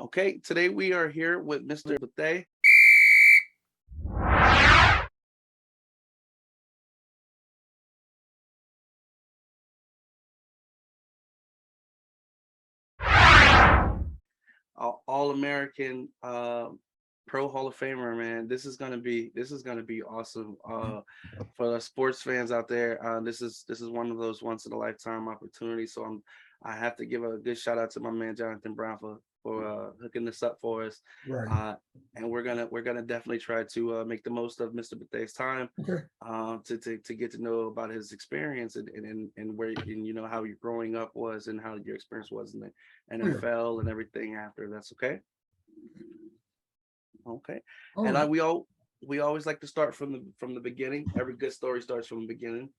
Okay, today we are here with Mr. Bathea. All American Pro Hall of Famer, man. This is gonna be awesome. For the sports fans out there, this is one of those once in a lifetime opportunities. So I have to give a good shout out to my man Jonathan Brown for hooking this up for us. Right. Uh, and we're gonna definitely try to make the most of Mr. Bathea's time, Okay. to get to know about his experience and where and how your growing up was and how your experience was in the Oh, yeah. NFL and everything after. That's okay. Okay. All And right. we always like to start from the beginning. Every good story starts from the beginning.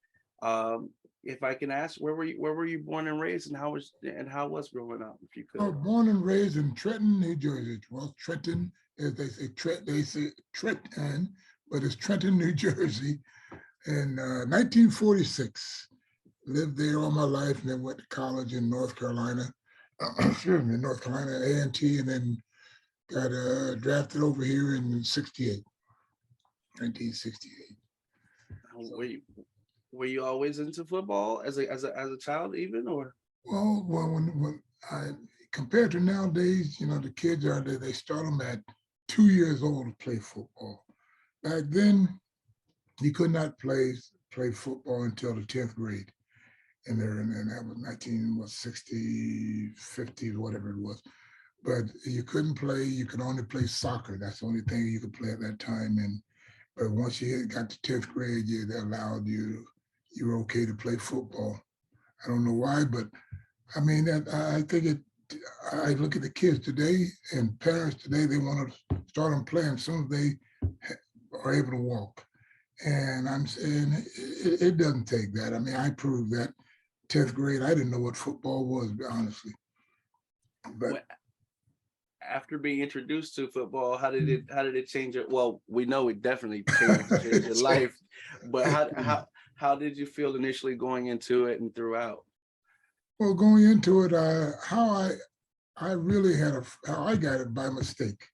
If I can ask, where were you born and raised, and how was growing up, if you I could? was born and raised in Trenton, New Jersey. Well, Trenton, as they say Trenton, but it's Trenton, New Jersey. In 1946, lived there all my life, and then went to college in North Carolina. Excuse me, North Carolina A&T, and then got drafted over here in 68, 1968. So, Were you always into football as a child, even, or? well, when I compared to nowadays, the kids they start them at 2 years old to play football. Back then, you could not play football until the 10th grade. And that was 1960, 50s, whatever it was. But you couldn't play, you could only play soccer. That's the only thing you could play at that time. And but once you got to 10th grade, they allowed you were okay to play football. I don't know why, but I mean, I think I look at the kids today and parents today, they want to start them playing as soon as they are able to walk. And I'm saying it doesn't take that. I mean, I proved that 10th grade, I didn't know what football was, honestly. But Wh- After being introduced to football, how did it change it? Well, we know it definitely changed your life, but how did you feel initially going into it and throughout? well, going into it, I really how I got it by mistake.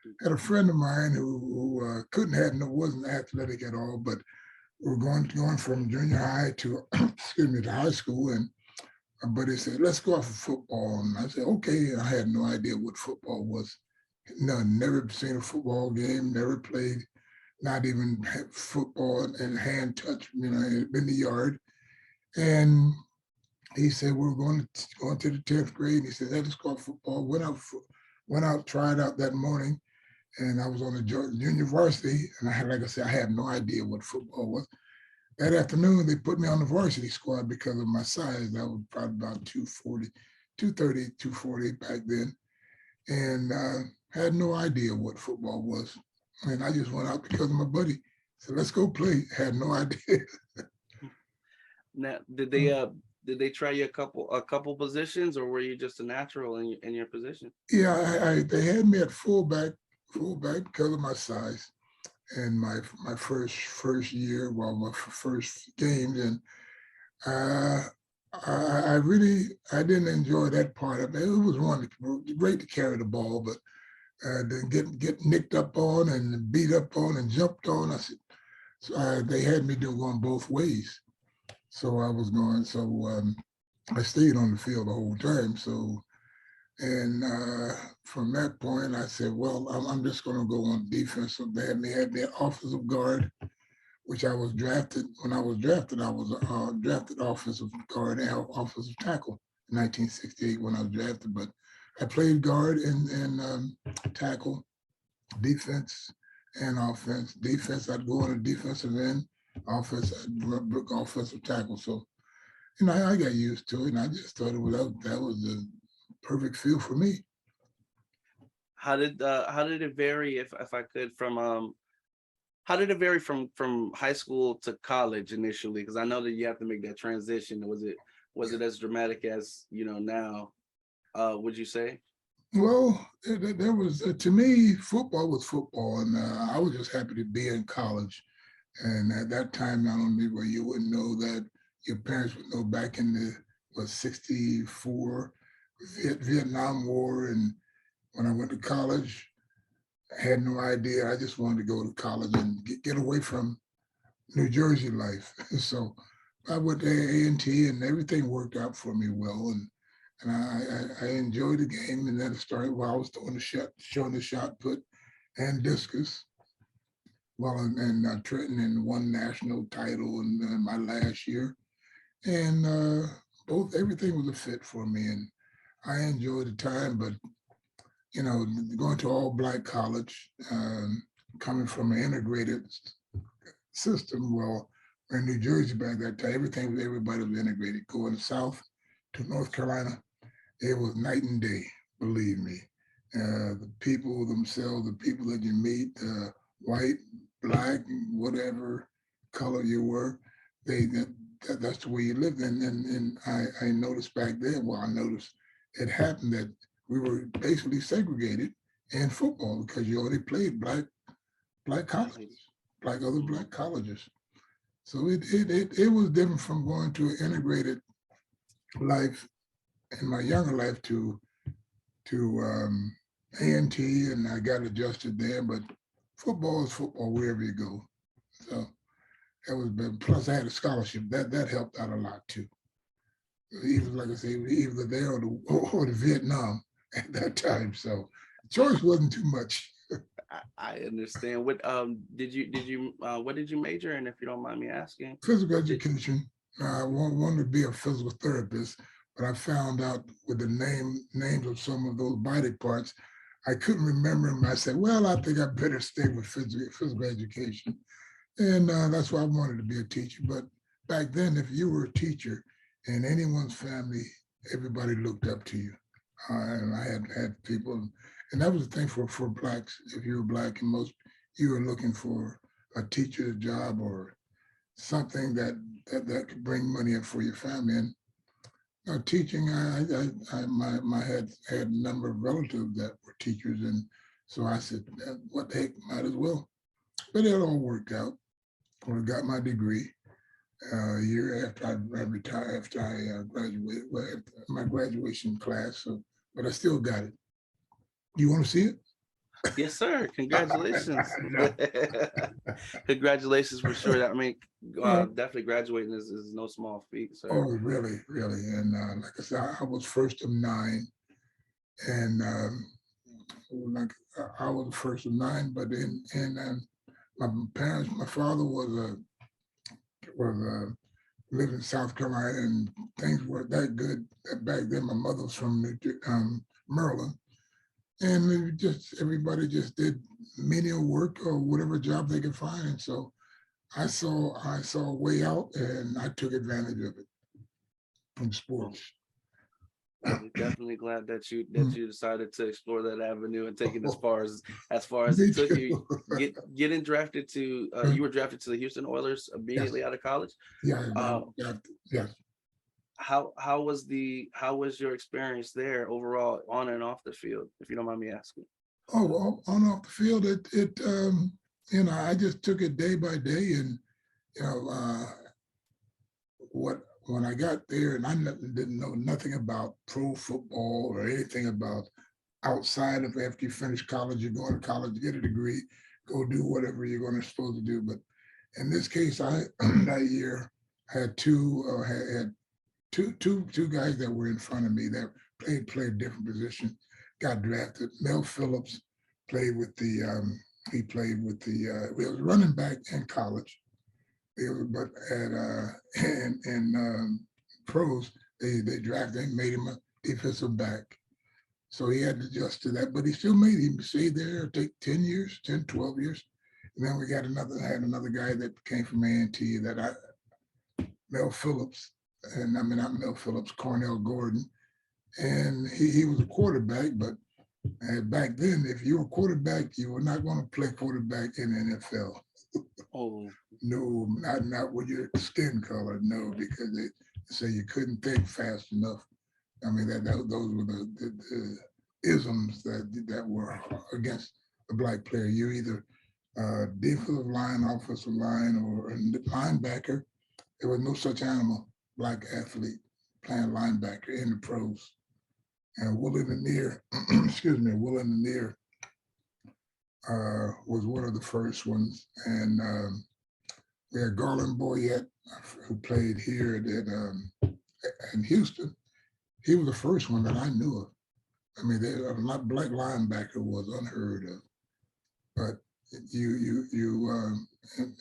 I had a friend of mine who couldn't have no wasn't athletic at all, but we were going from junior high to excuse me to high school, and my buddy said, "Let's go out for football." And I said, "Okay." I had no idea what football was. None. Never seen a football game. Never played. Not even football and hand touch. In the yard. And he said, "We're going to the 10th grade." He said, "Hey, let's go out football." Went out, tried out that morning, and I was on the junior varsity. And like I said, I had no idea what football was. That afternoon, they put me on the varsity squad because of my size. I was probably about 240, 230, 240 back then, and had no idea what football was. And I just went out because of my buddy. So let's go play. Had no idea. Now, did they try you a couple positions, or were you just a natural in your position? Yeah, they had me at fullback because of my size. And my first year, well, my first games, and uh, I really I didn't enjoy that part of it. It was great to carry the ball, but then get nicked up on and beat up on and jumped on. I said so they had me going both ways. So I was going. So I stayed on the field the whole time. So and from that point, I said, well, I'm just going to go on defense. So they had me offensive guard, which I was drafted. When I was drafted, I was drafted offensive guard and offensive tackle in 1968 when I was drafted. But I played guard and tackle, defense and offense. Defense, I'd go on a defensive end. Offense, I'd offensive tackle. So, I got used to it, and I just thought that was the perfect field for me. How did it vary, if I could, from how did it vary from high school to college initially? Because I know that you have to make that transition. Was it as dramatic as now? Would you say? Well, there was to me, football was football, and I was just happy to be in college. And at that time, not only where you wouldn't know that your parents would know back in the was '64 Vietnam War, and when I went to college, I had no idea. I just wanted to go to college and get away from New Jersey life. So I went to A&T and everything worked out for me well. And I enjoyed the game. And then it started while I was doing the shot, showing the shot put and discus. Well, and Trenton and won national title in my last year. And both everything was a fit for me. And I enjoyed the time, but going to all black college, coming from an integrated system. Well, in New Jersey back that time, everybody was integrated. Going south to North Carolina, it was night and day. Believe me, the people themselves, the people that you meet, white, black, whatever color you were, that's the way you lived. And I noticed back then. Well, I noticed it happened that we were basically segregated in football because you only played black colleges, Nice. like other Mhm. black colleges. So it was different from going to an integrated life in my younger life to A&T, and I got adjusted there. But football is football wherever you go. So that was bad. Plus I had a scholarship that helped out a lot too. Even like I say, either there or the Vietnam at that time. So the choice wasn't too much. I understand. What what did you major in, if you don't mind me asking? Physical Did education. I wanted to be a physical therapist, but I found out with the names of some of those body parts, I couldn't remember them. I said, "Well, I think I better stay with physical education," and that's why I wanted to be a teacher. But back then, if you were a teacher in anyone's family, everybody looked up to you. And I had people, and that was the thing for blacks. If you were black, and most you were looking for a teacher's job or something that could bring money in for your family. And teaching, my had a number of relatives that were teachers, and so I said, what the heck, might as well. But it all worked out. When I got my degree, a year after I retired, after I graduated, well, after my graduation class. So, but I still got it. You want to see it? Yes, sir. Congratulations. Congratulations for sure. I mean, definitely graduating is no small feat, Oh, sir. really, really. And like I said, I was first of nine, and like I was the first of nine. But my parents, my father was lived in South Carolina, and things weren't that good back then. My mother was from Maryland, and just everybody just did menial work or whatever job they could find. And so I saw a way out, and I took advantage of it from Well, sports. well, definitely glad that you Mm. decided to explore that avenue and take it Oh, as far as me it took too. you. Getting drafted to you were drafted to the Houston Oilers Yes, immediately out of college. yeah, Uh, yes. how was your experience there overall on and off the field, if you don't mind me asking? Oh, well, on off the field, I just took it day by day, and you know, what when I got there, and I didn't know nothing about pro football or anything about outside of after you finish college, you're going to college, get a degree, go do whatever you're going to supposed to do. But in this case, I that year had two guys that were in front of me that played different positions. Got drafted. Mel Phillips played with the he played with the he was running back in college. But at pros, they drafted him, made him a defensive back. So he had to adjust to that, but he still made him stay there, take 10 years, 10, 12 years. And then we had another guy that came from A&T Mel Phillips, and I mean, not Mel Phillips, Cornell Gordon. And he was a quarterback, but back then, if you were a quarterback, you were not going to play quarterback in the NFL. Oh, No, not with your skin color. No, because they say you couldn't think fast enough. I mean, those were the isms that were against a black player. You either defensive line, offensive line, or linebacker. There was no such animal, black athlete playing linebacker in the pros. And Willie Lanier, excuse me, Willie Lanier was one of the first ones. And we had Garland Boyette, who played here in Houston. He was the first one that I knew of. I mean, a black linebacker was unheard of. But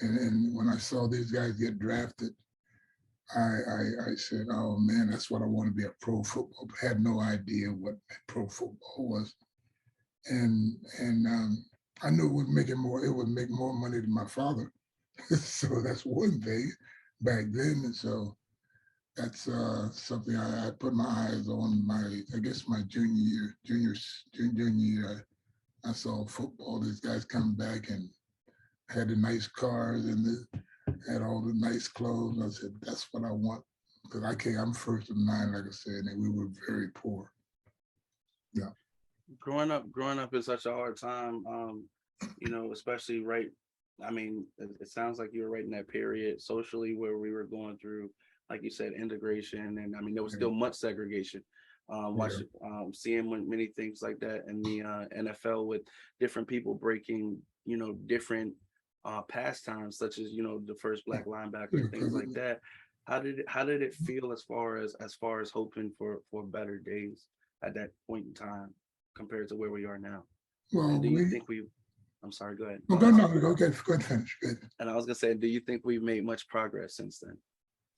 and when I saw these guys get drafted, I said, oh man, that's what I want to be, a pro football. I had no idea what pro football was. And I knew it would make more money than my father. So that's one thing back then. And so that's something I put my eyes on I guess my junior year. I saw football. These guys come back and had the nice cars and had all the nice clothes. I said, that's what I want. Because I'm first of nine, like I said, and we were very poor. Yeah. Growing up is such a hard time. Especially right. I mean, it sounds like you were right in that period socially where we were going through, like you said, integration, and I mean there was still much segregation. Yeah. Seeing many things like that in the NFL with different people breaking, different pastimes, such as the first black linebacker and things like that. How did it feel as far as hoping for better days at that point in time compared to where we are now? And Well, do you think we? I'm sorry. Go ahead. well, Go ahead. go ahead, finish. Good. And I was gonna say, do you think we've made much progress since then?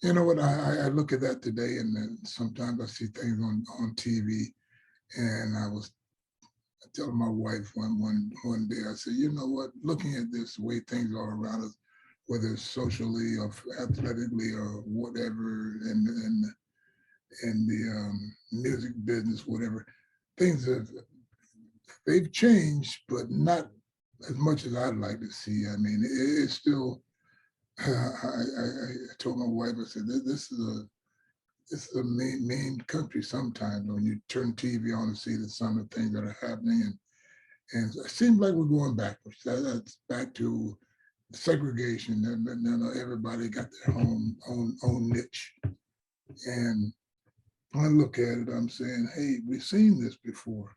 You know what? I look at that today, and then sometimes I see things on TV, and I was telling my wife one day, I said, you know what? Looking at this way things are around us, whether it's socially or athletically or whatever, in the music business, whatever, things they've changed, but not as much as I'd like to see. I mean, it's still. I told my wife, I said, this is a mean country sometimes when you turn TV on and see that some of the things that are happening, and it seems like we're going backwards. That's back to segregation, and everybody got their own niche. And when I look at it, I'm saying, hey, we've seen this before,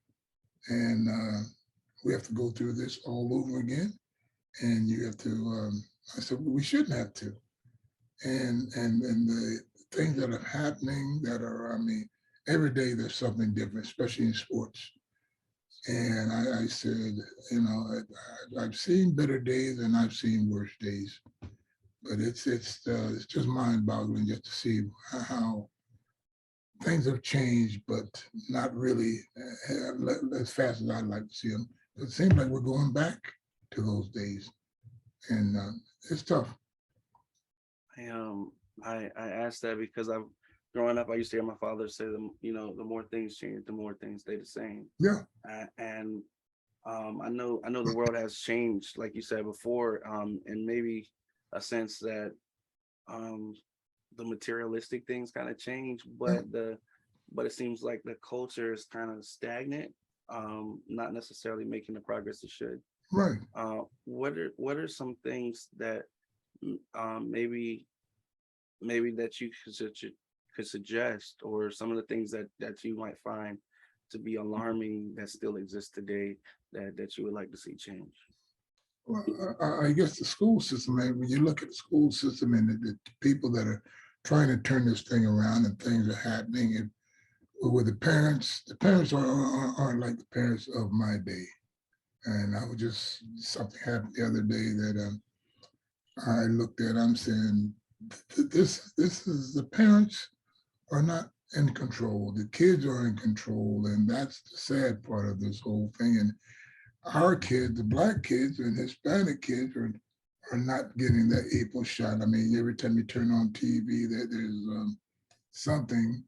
and we have to go through this all over again. And you have to. I said, we shouldn't have to. And the things that are happening that are, I mean, every day there's something different, especially in sports. And I said, I've seen better days and I've seen worse days, but it's just mind-boggling just to see how things have changed, but not really as fast as I'd like to see them. It seems like we're going back to those days, and it's tough. I asked that because I've growing up, I used to hear my father say, the more things change, the more things stay the same. Yeah, And I know the world has changed, like you said before, and maybe a sense that um, the materialistic things kind of change, yeah, but it seems like the culture is kind of stagnant, not necessarily making the progress it should. right. What are some things that maybe that you could suggest, or some of the things that you might find to be alarming that still exist today that you would like to see change? Well, I guess the school system, man, when you look at the school system and the people that are trying to turn this thing around and things are happening, and with the parents aren't like the parents of my day. And I was just, something happened the other day that I looked at, I'm saying, this is, the parents are not in control. The kids are in control. And that's the sad part of this whole thing. And our kids, the black kids and Hispanic kids are not getting that equal shot. I mean, every time you turn on TV, there's something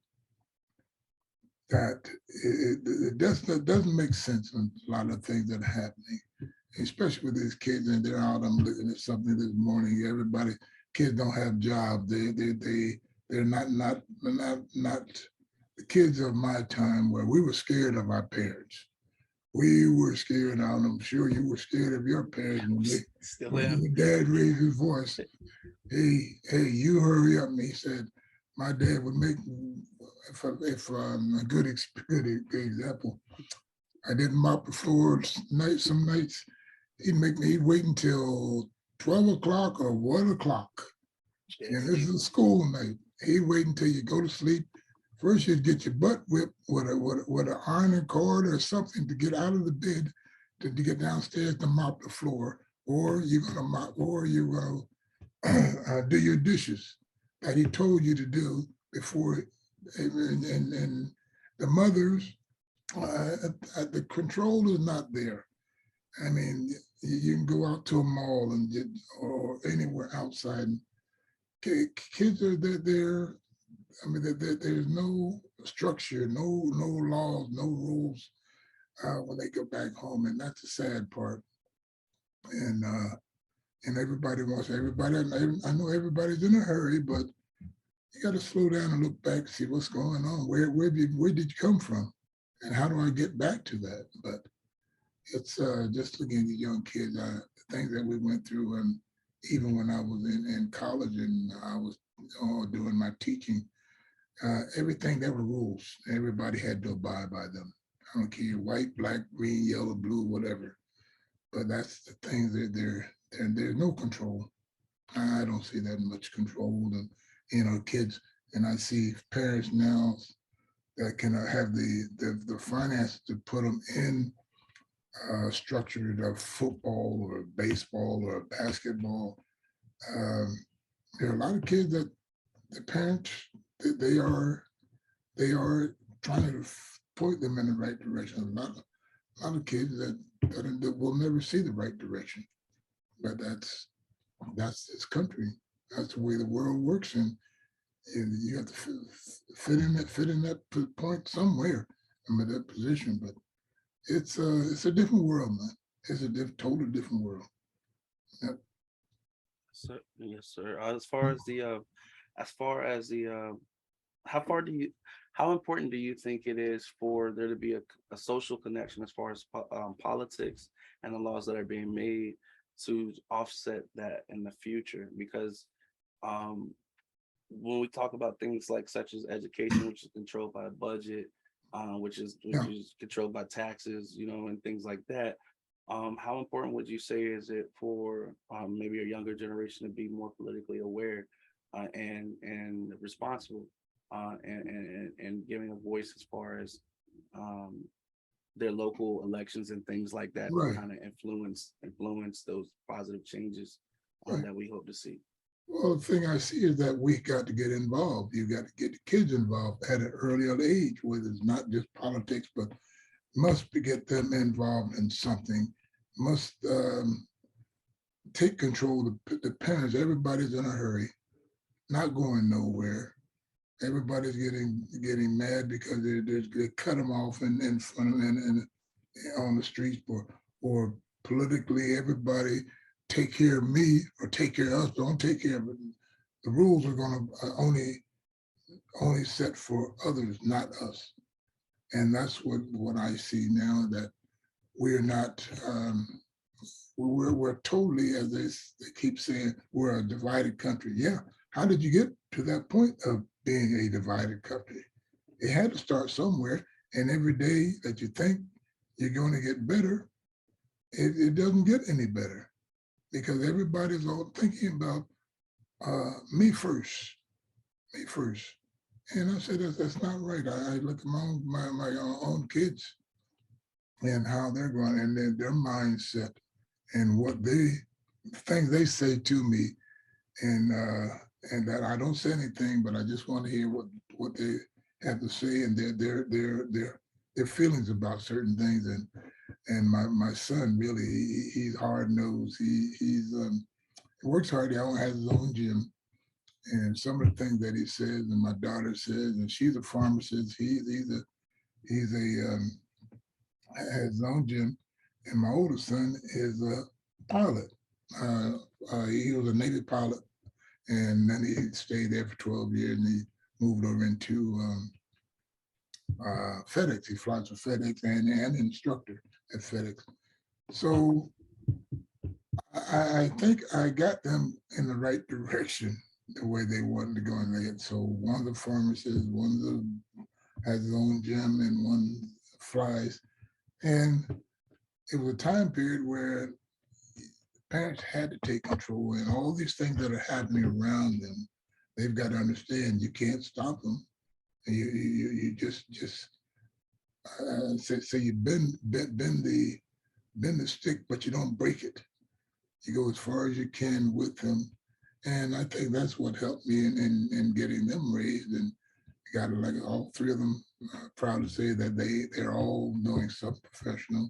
that doesn't make sense on a lot of things that are happening, especially with these kids. And they're out. I'm looking at something this morning. Everybody, kids don't have jobs. They're not the kids of my time where we were scared of our parents. We were scared. I'm sure you were scared of your parents Still when am. your dad raised his voice. Hey, you hurry up. And he said, my dad would make if a good example, I didn't mop the floors night some nights. He'd wait until 12 o'clock or 1 o'clock. And this is a school night. He'd wait until you go to sleep. First, you'd get your butt whipped with an ironing cord or something to get out of the bed to get downstairs to mop the floor, or you're gonna do your dishes that he told you to do before. And the mothers, the control is not there. I mean, you can go out to a mall and get, or anywhere outside. Kids are there. I mean, there's no structure, no laws, no rules when they go back home, and that's the sad part. And everybody wants everybody. I know everybody's in a hurry, but you got to slow down and look back, see what's going on. Where did you come from, and how do I get back to that? But it's just looking at the young kids, the things that we went through, and even when I was in college and I was doing my teaching, everything there were rules. Everybody had to abide by them. I don't care white, black, green, yellow, blue, whatever. But that's the things that there's no control. I don't see that much control. And kids, and I see parents now that can have the finance to put them in structured of football or baseball or basketball. Um, there are a lot of kids that the parents they are trying to point them in the right direction. A lot of kids that will never see the right direction. But that's this country. That's the way the world works, and you have to fit in that point somewhere. I mean that position, but it's a different world, man. It's a totally different world. Yep. So, yes, sir. As far as the, how far do you, how important do you think it is for there to be a social connection as far as politics and the laws that are being made to offset that in the future? Because um, when we talk about things like such as education, which is controlled by a budget, which Yeah. is controlled by taxes, and things like that. How important would you say is it for maybe a younger generation to be more politically aware and responsible and giving a voice as far as um, their local elections and things like that to Right. kind of influence those positive changes Right. that we hope to see. Well, the thing I see is that we got to get involved. You got to get the kids involved at an earlier age, where it's not just politics, but get them involved in something. Must take control of the parents. Everybody's in a hurry, not going nowhere. Everybody's getting mad because they cut them off in front of and on the streets, or politically everybody take care of me or take care of us. Don't take care of it. The rules are going to only set for others, not us. And that's what I see now, that we're not. We're totally, as they keep saying, we're a divided country. Yeah. How did you get to that point of being a divided country? It had to start somewhere. And every day that you think you're going to get better, it doesn't get any better, because everybody's all thinking about me first, me first. And I said, that's not right. I look at my own kids and how they're going, and their mindset and what things they say to me, and that I don't say anything, but I just want to hear what they have to say, and their feelings about certain things. And my son, really, he's hard nosed. He works hard. He has his own gym, and some of the things that he says, and my daughter says, and she's a pharmacist. He's a has his own gym, and my oldest son is a pilot. He was a Navy pilot, and then he stayed there for 12 years, and he moved over into FedEx. He flies for FedEx and an instructor at FedEx. So I think I got them in the right direction, the way they wanted to go. And so one's a pharmacist, one's a has his own gym and one flies. And it was a time period where parents had to take control, and all these things that are happening around them, they've got to understand you can't stop them. You just say you bend the stick, but you don't break it. You go as far as you can with them. And I think that's what helped me in getting them raised. And got like all three of them, proud to say that they're all doing something professional.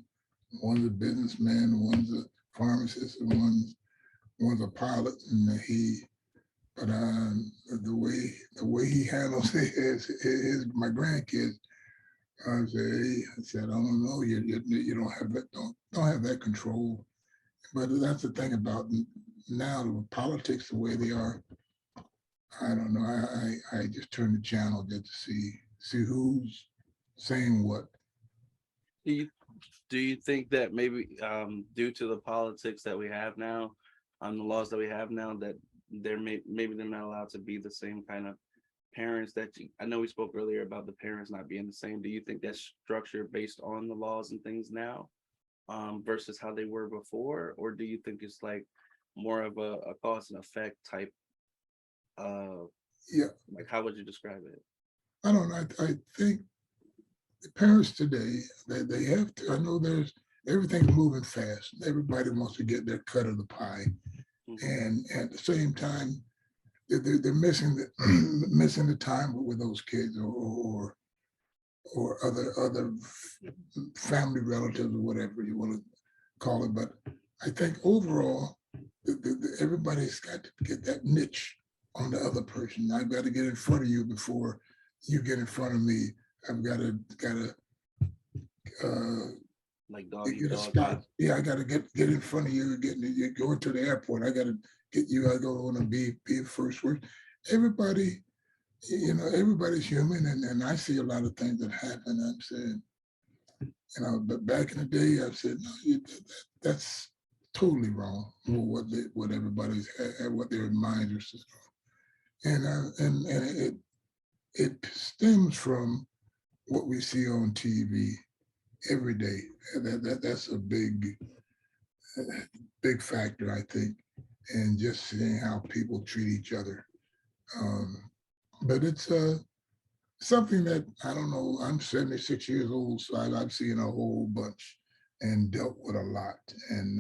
One's a businessman, one's a pharmacist, and one's a pilot. And but the way he handles his my grandkids, I said, I don't know, you don't have that, don't have that control. But that's the thing about now the politics the way they are. I don't know. I just turn the channel just to see who's saying what. Do you do you think that maybe due to the politics that we have now, the laws that we have now, that maybe they're not allowed to be the same kind of parents that I know we spoke earlier about the parents not being the same. Do you think that's structured based on the laws and things now, versus how they were before, or do you think it's like more of a cause and effect type? Uh, Yeah, like how would you describe it? I don't know. I think the parents today they have to. I know there's everything's moving fast. Everybody wants to get their cut of the pie, Mhm. and at the same time, they're missing the missing the time with those kids or other family relatives or whatever you want to call it. But I think overall, everybody's got to get that niche on the other person. I've got to get in front of you before you get in front of me. I've got to Like dog eat get a dog spot. type. Yeah, I got to get in front of you. You going to the airport. I got to get you. I go want to be first word. Everybody, everybody's human, and I see a lot of things that happen. I'm saying, but back in the day, I said, no, that's totally wrong. What everybody's what their minds are set on, and it stems from what we see on TV every day. That's a big factor, I think, and just seeing how people treat each other. Um, but it's something that I don't know. I'm 76 years old, so I've seen a whole bunch and dealt with a lot. And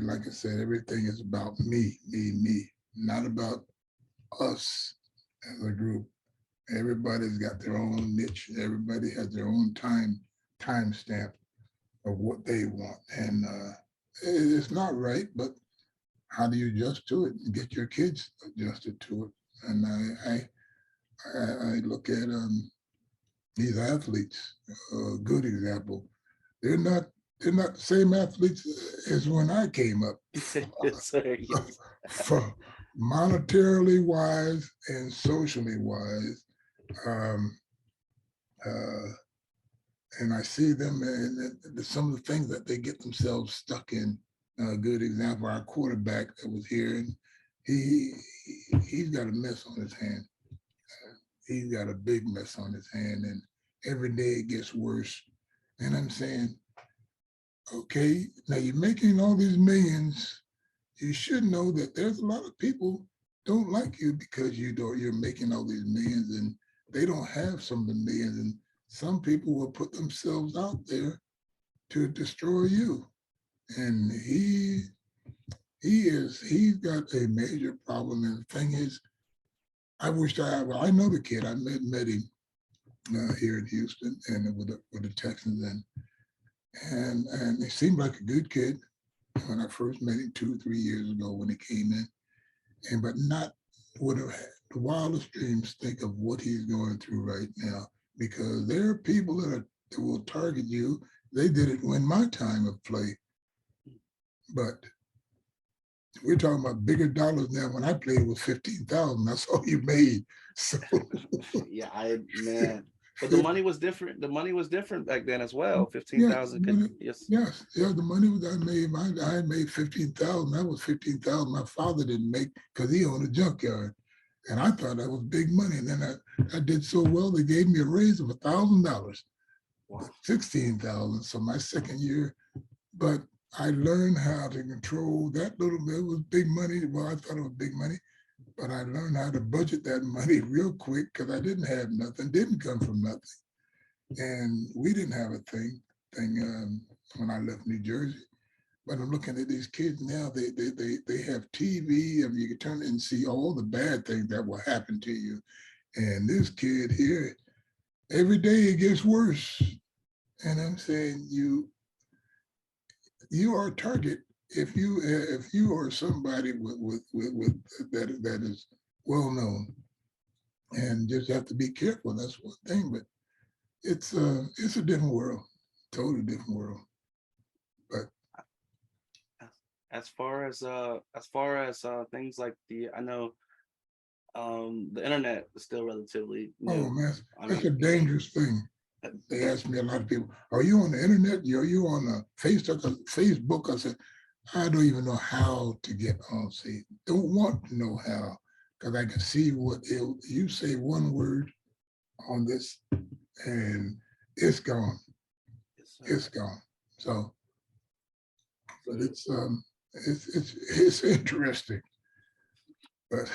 like I said, everything is about me, not about us as a group. Everybody's got their own niche. Everybody has their own time stamp of what they want, and it's not right. But how do you adjust to it and get your kids adjusted to it? And I look at these athletes. A good example. They're not they're not the same athletes as when I came up. Yes, sir. Yes. For monetarily wise and socially wise, um, uh, and I see them and some of the things that they get themselves stuck in. A good example, our quarterback that was here, and he he's got a mess on his hand. He's got a big mess on his hand, and every day it gets worse. And I'm saying, okay, now you're making all these millions. You should know that there's a lot of people don't like you because you're making all these millions, and they don't have some of the millions. And some people will put themselves out there to destroy you. And he's got a major problem. And the thing is, well, I know the kid. I met him here in Houston and with the Texans, and he seemed like a good kid when I first met him 2 or 3 years ago when he came in, and but not would have had the wildest dreams think of what he's going through right now, because there are people that will target you. They did it in my time of play, but we're talking about bigger dollars now. When I played, it was 15,000. That's all you made. So Yeah, I man. But the money was different. The money was different back then as well. Fifteen yes, thousand could yes. yes, yeah. The money was I made. I made 15,000. That was 15,000. My father didn't make because he owned a junkyard. And I thought that was big money. And then I did so well, they gave me a raise of $1,000, Wow. 16,000. So my second year, but I learned how to control that little bit. It was big money. Well, I thought it was big money, but I learned how to budget that money real quick because I didn't have nothing, didn't come from nothing. And we didn't have a thing when I left New Jersey. But I'm looking at these kids now, they have TV. I mean, you can turn it and see all the bad things that will happen to you. And this kid here, every day it gets worse. And I'm saying you are a target if you are somebody with that is well known, and just have to be careful. That's one thing, but it's a different world, totally different world. But As far as things like I know the internet is still relatively oh new. man, I that's mean, a dangerous thing. They ask me, a lot of people, are you on the internet? Are you on Facebook? I said, I don't even know how to get on. See, don't want to know how, because I can see you say one word on this and it's gone. it's, It's gone. So, but so it's interesting. But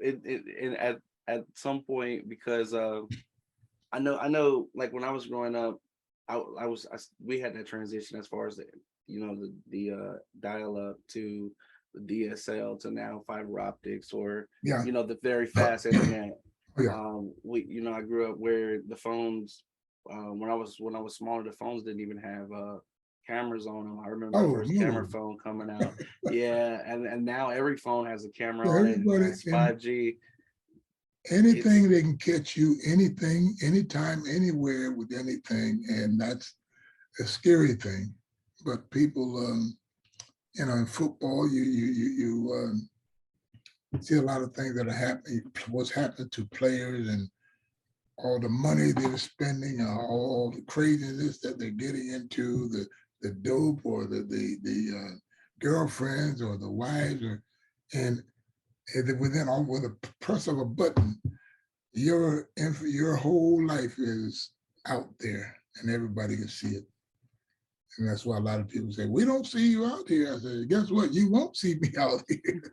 and at some point, because I know like when I was growing up, we had that transition as far as the dial up to the DSL to now fiber optics, or yeah, the very fast internet. oh, yeah, I grew up where the phones, when I was smaller, the phones didn't even have cameras on them. I remember my oh first camera no, phone coming out. Yeah, and now every phone has a camera yeah, on it, and everybody has and 5G. It's anything they can catch you, anything, anytime, anywhere with anything, and that's a scary thing. But people, in football, you see a lot of things that are happening. What's happening to players and all the money they're spending, all the craziness that they're getting into, the dope or the girlfriends or the wives, and within all with a press of a button, your whole life is out there and everybody can see it. And that's why a lot of people say, we don't see you out here. I said, guess what? You won't see me out here.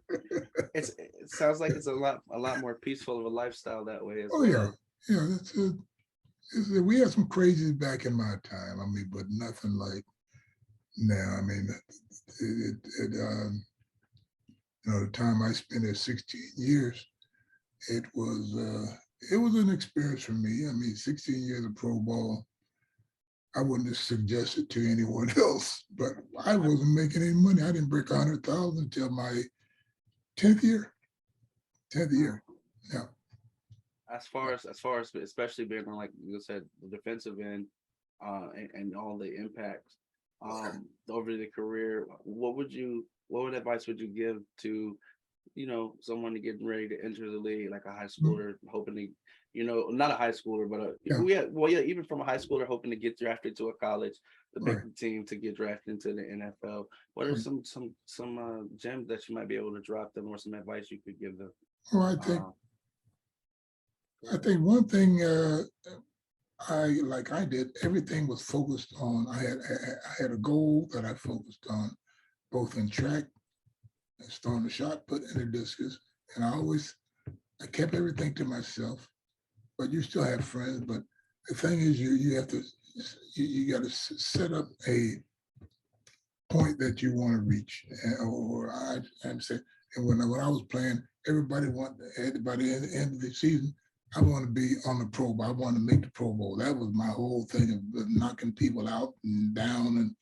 it sounds like it's a lot more peaceful of a lifestyle that way as Oh yeah. well. Yeah, we had some crazies back in my time. I mean, but nothing like now. I mean, the time I spent there 16 years, it was an experience for me. I mean, 16 years of pro ball. I wouldn't have suggested to anyone else, but I wasn't making any money. I didn't break 100,000 until my 10th year. 10th Wow. year. Yeah. As far as especially being on, like you said, the defensive end, and all the impacts over the career, what advice would you give to someone to getting ready to enter the league, like a high schooler hoping to, not a high schooler, but Yeah. even from a high schooler hoping to get drafted to a college, to make Right. the team, to get drafted into the NFL? What are Right. some gems that you might be able to drop them, or some advice you could give them? Well, I think Uh, I think one thing I did, everything was focused on. I had a goal that I focused on, both in track, throwing the shot put, and the discus, and I kept everything to myself. But you still have friends. But the thing is, you have to you got to set up a point that you want to reach, or I'm saying, and when I was playing, everybody at the end of the season, I want to be on the Pro Bowl. I want to make the Pro Bowl. That was my whole thing of knocking people out and down,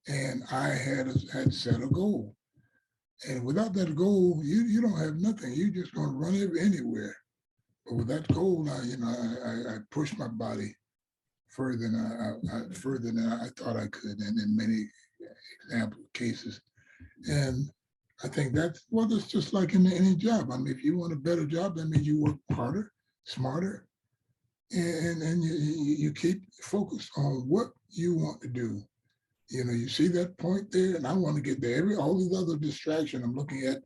and I had set a goal. And without that goal, you don't have nothing. You're just going to run anywhere. But with that goal, I pushed my body further than further than I thought I could, and in many example cases. And I think it's just like in any job. I mean, if you want a better job, that means you work harder, smarter, and you keep focused on what you want to do. You see that point there, and I want to get there. All these other distractions I'm looking at,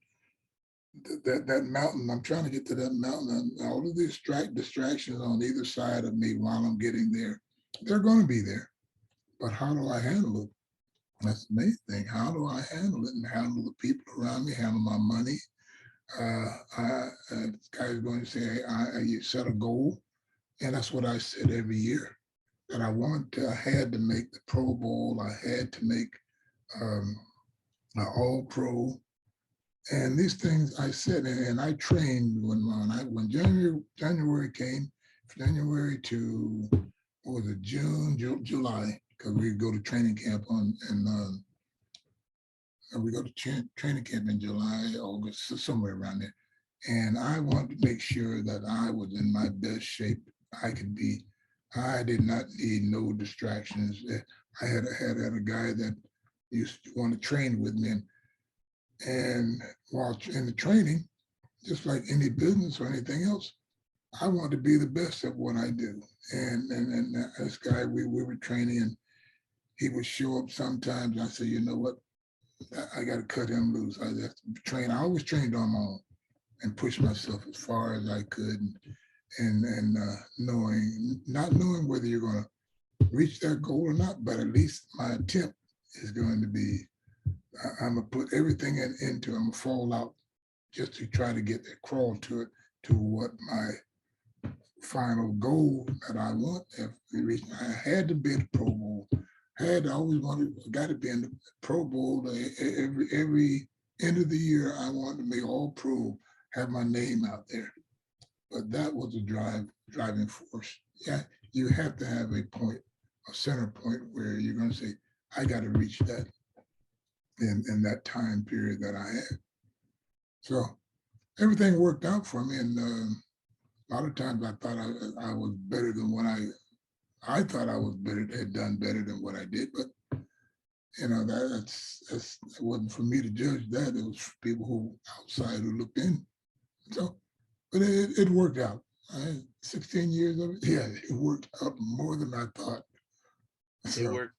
that mountain. I'm trying to get to that mountain, and all of the distractions on either side of me while I'm getting there, they're going to be there. But how do I handle it? That's the main thing. How do I handle it and handle the people around me, handle my money? This guy is going to say, you set a goal. And that's what I said every year that I had to make the Pro Bowl. I had to make um, an All Pro. And these things I said, and I trained when January came, January to what was it, July, because we go to training camp we go to training camp in July, August, somewhere around there. And I wanted to make sure that I was in my best shape I could be. I did not need no distractions. I had a guy that used to want to train with me, and while in the training, just like any business or anything else, I want to be the best at what I do. And this guy, we were training, and he would show up sometimes. I said, you know what? I got to cut him loose. I have to train. I always trained on my own and push myself as far as I could, and not knowing whether you're going to reach that goal or not, but at least my attempt is going to be. I'm gonna put everything into. I'm gonna fall out just to try to get that crawl to it to what my final goal that I want. If we reach, I had to be in the Pro Bowl. I always wanted, got to be in the Pro Bowl. Every end of the year, I wanted to make All Pro, have my name out there. But that was a driving force. Yeah, you have to have a point, a center point where you're going to say, I got to reach that in that time period that I had. So everything worked out for me, and a lot of times I thought I was better than what I thought I was better, had done better than what I did, but you know that's it wasn't for me to judge that. It was for people who outside who looked in. So, but it worked out. 16 years of it, yeah, it worked out more than I thought. It So worked.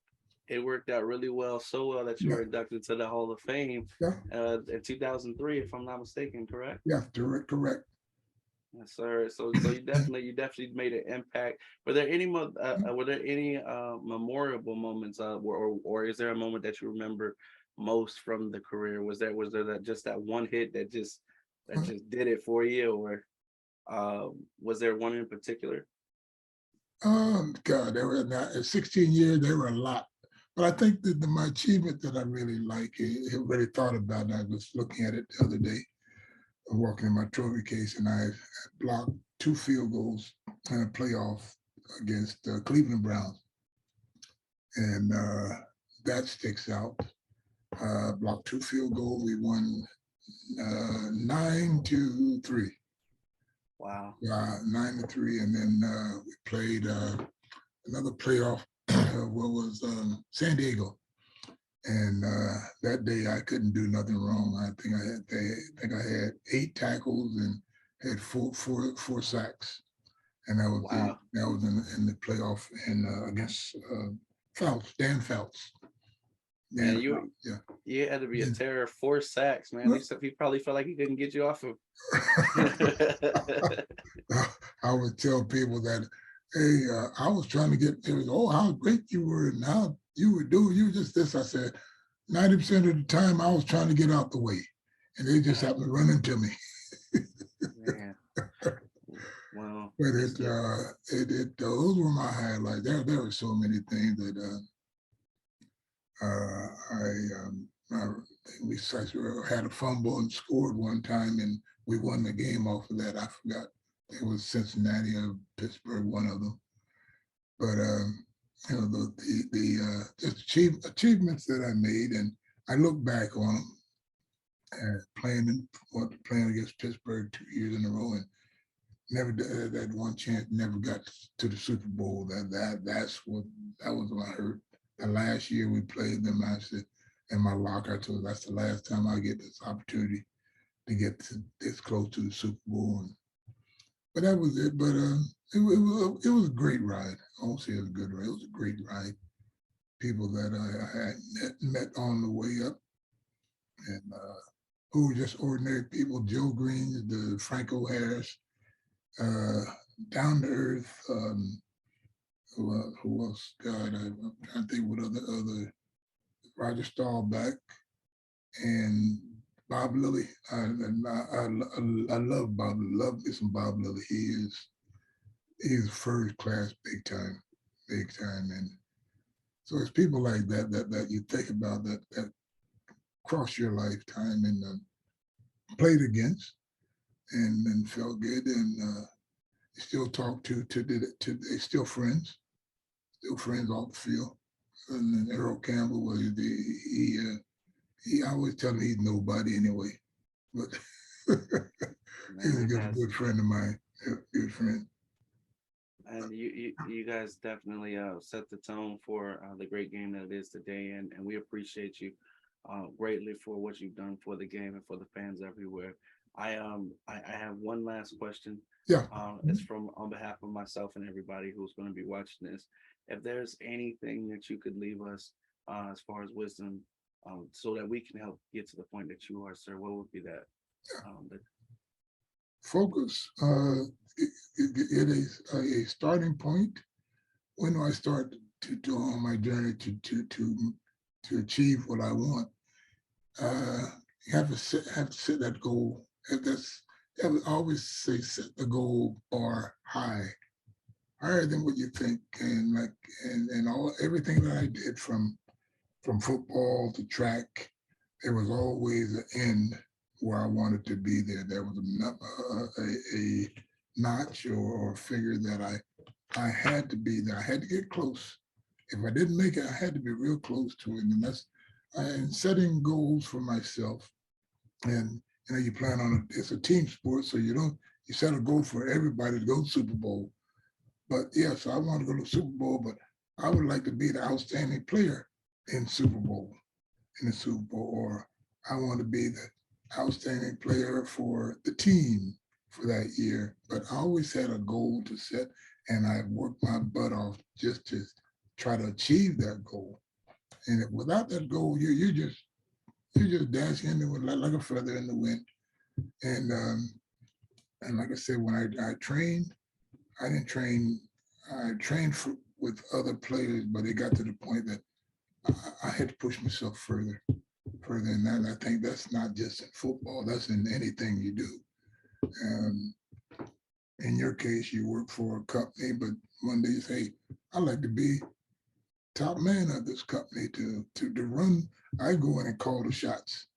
It worked out really well, so well that you yeah, were inducted to the Hall of Fame yeah, in 2003, if I'm not mistaken. Correct? yeah, correct. Yes, sir. So you definitely made an impact. Were there any memorable moments, or is there a moment that you remember most from the career? Was there that just that one hit that just did it for you, or was there one in particular? God, there were not, at 16 years, there were a lot. But I think that my achievement that I really like, really thought about, and I was looking at it the other day, walking in my trophy case, and I blocked 2 field goals in a playoff against Cleveland Browns. And that sticks out. Blocked 2 field goals. We won 9-3. Wow. 9-3. And then we played another playoff, what was San Diego. And that day I couldn't do nothing wrong. I had 8 tackles and had four sacks, and Wow. that was in the playoff and against Dan Phelps. Man, Dan Phelps, yeah. you had to be a Yeah. terror. 4 sacks, man. He probably felt like he couldn't get you off of. I would tell people that, hey, I was trying to get. It was, oh, how great you were, and how you were doing. You were just this. I said, 90% of the time I was trying to get out the way, and they just happened to run into me. Man. Well, But it's the those were my highlights. There were so many things that I we had a fumble and scored one time, and we won the game off of that. I forgot it was Cincinnati or Pittsburgh, one of them. But you know the just achievements that I made, and I look back on them playing against Pittsburgh 2 years in a row, and never that one chance, never got to the Super Bowl. That was what I heard. The last year we played them, I said in my locker, I told that's the last time I get this opportunity to get this close to the Super Bowl. But that was it. But it was a great ride. I won't say it was a good ride. It was a great ride. People that I had met on the way up, and who were just ordinary people, Joe Green, the Franco Harris, uh, down to earth. Who else? God, I'm trying to think what other Roger Staubach and Bob Lilly. I love Bob. Love me some Bob Lilly. He's first class, big time. And so it's people like that you think about that cross your lifetime and played against and felt good and still talk to they still friends off the field. And then Earl Campbell was he I always tell me he's nobody anyway, but he's a Man, good friend of mine, good friend. and you guys definitely set the tone for the great game that it is today, and we appreciate you greatly for what you've done for the game and for the fans everywhere. I have one last question. Yeah. It's from on behalf of myself and everybody who's going to be watching this. If there's anything that you could leave us as far as wisdom, so that we can help get to the point that you are, sir, what would be that? That Focus. It is a starting point. When do I start to on my journey to achieve what I want? You have to set that goal. If that's I would always say set the goal bar higher than what you think, and like and all everything that I did from football to track, there was always an end where I wanted to be there. There was a notch or a figure that I had to be there. I had to get close. If I didn't make it, I had to be real close to it. And that's and setting goals for myself. And you plan on it. It's a team sport, so you set a goal for everybody to go to Super Bowl. But yes, I want to go to Super Bowl, but I would like to be the outstanding player in the Super Bowl, or I want to be the outstanding player for the team for that year. But I always had a goal to set, and I worked my butt off just to try to achieve that goal. And without that goal, you're just dancing in the wind like a feather in the wind. And like I said, when I trained, I didn't train. I trained with other players, but it got to the point that I had to push myself further than that. I think that's not just in football; that's in anything you do. Um, in your case, you work for a company, but one day you say, "I'd like to be top man of this company to run." I go in and call the shots.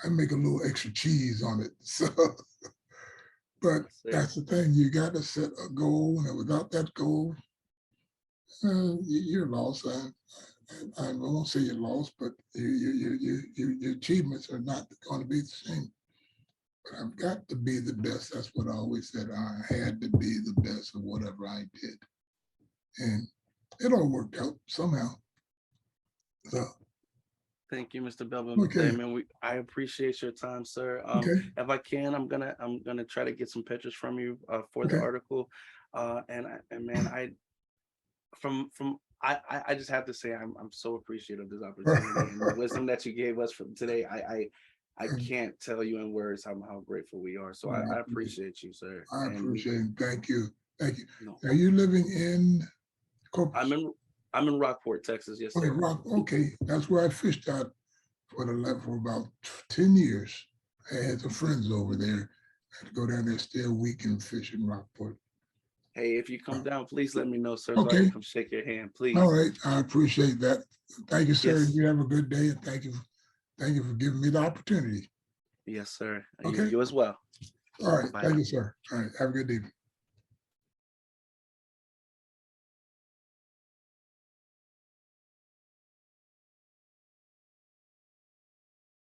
I make a little extra cheese on it. So, but Yes, sir. that's the thing. You got to set a goal, and without that goal, you're lost. I won't say you're lost, but your achievements are not going to be the same. But I've got to be the best. That's what I always said. I had to be the best of whatever I did, and it all worked out somehow. So Thank you, Mr. Belvin okay, Bethea, man. I appreciate your time, sir. okay, If I can, I'm gonna try to get some pictures from you for the okay. article. And man, I just have to say I'm so appreciative of this opportunity and the wisdom that you gave us from today. I can't tell you in words how grateful we are. So I appreciate you, sir. I And appreciate it. Thank you. Thank you. no, Are you living in I'm Corpus? in I'm in Rockport, Texas. Yes, Okay, sir. Rock. Okay, that's where I fished out for about 10 years. I had some friends over there. I had to go down there, stay a week and fish in Rockport. Hey, if you come down, please let me know, sir, so I can Okay, come shake your hand, all please. right. I appreciate that. Thank you, sir. Yes, You have a good day, and thank you for giving me the opportunity. yes, sir. Okay. You as well. All right. Bye Thank now. you, sir. All right. Have a good evening.